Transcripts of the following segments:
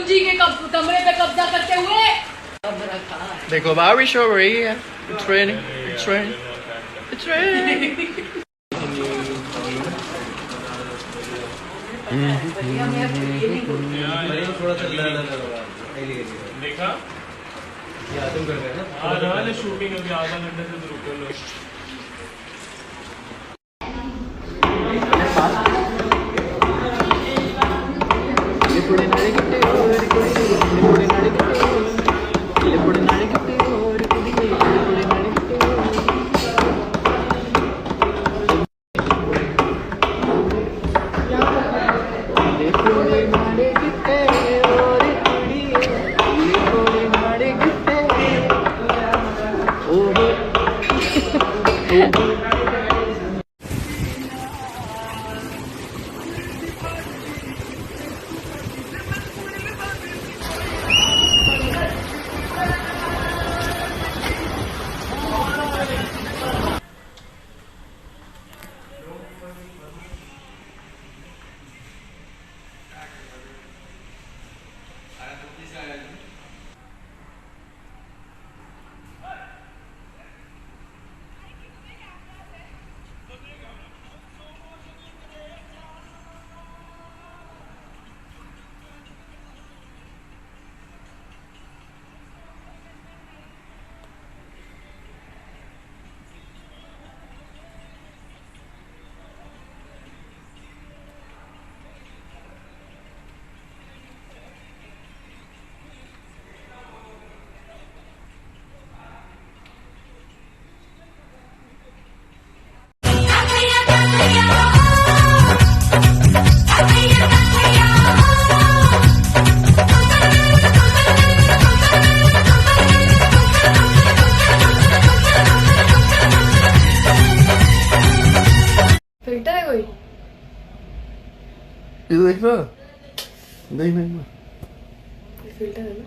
जी के कमरे पे कब्जा करते हुए। देखो बारिश हो रही है. It's raining. It's raining. It's raining. थोड़ा सा देखा तुम कर रहे हो ना शूटिंग अभी आधा घंटे से रुको लो. फिल्टर है कोई? ये देख रहा? नहीं फिल्टर है ना?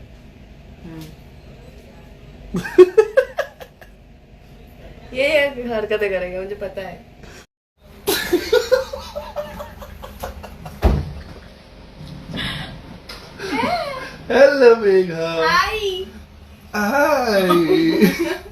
ये हरकतें करेंगे मुझे पता है. Hello Megha. Hi. Hi.